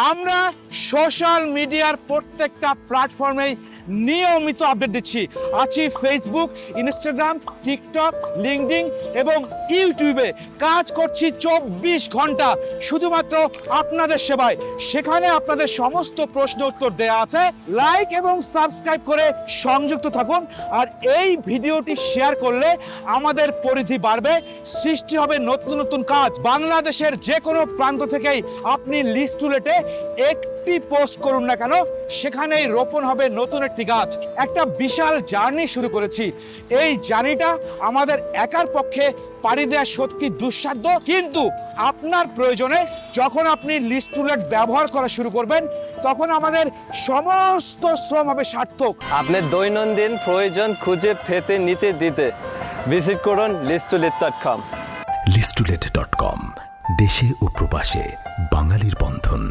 আমরা সোশ্যাল মিডিয়ার প্রত্যেকটা প্ল্যাটফর্মেই নিয়মিত আপডেট দিচ্ছি। আছি ফেসবুক, ইনস্টাগ্রাম, টিকটক, লিঙ্কডইন এবং ইউটিউবে। কাজ করছি 24 ঘন্টা শুধুমাত্র আপনাদের সেবায়। সেখানে আপনাদের সমস্ত প্রশ্ন উত্তর দেওয়া আছে। লাইক এবং সাবস্ক্রাইব করে সংযুক্ত থাকুন। আর এই ভিডিওটি শেয়ার করলে আমাদের পরিধি বাড়বে, সৃষ্টি হবে নতুন নতুন কাজ। বাংলাদেশের যে কোনো প্রান্ত থেকেই আপনি লিস্টুলেটে একটি পোস্ট করুন না কেন, সেখানেই রোপণ হবে নতুন একটি গাছ। একটা বিশাল জার্নি শুরু করেছি। এই জার্নিটা আমাদের একার পক্ষে পাড়ি দেওয়া সত্যি দুঃসাধ্য, কিন্তু আপনার প্রয়োজনে যখন আপনি লিস্টুলেট ব্যবহার করা শুরু করবেন, তখন আমাদের সমস্ত শ্রম হবে সার্থক। আপনার দৈনন্দিন প্রয়োজন খুঁজে পেতে নিতে দিতে ভিজিট করুন listulet.com। listulet.com, দেশে ও প্রবাসে বাঙালির বন্ধন।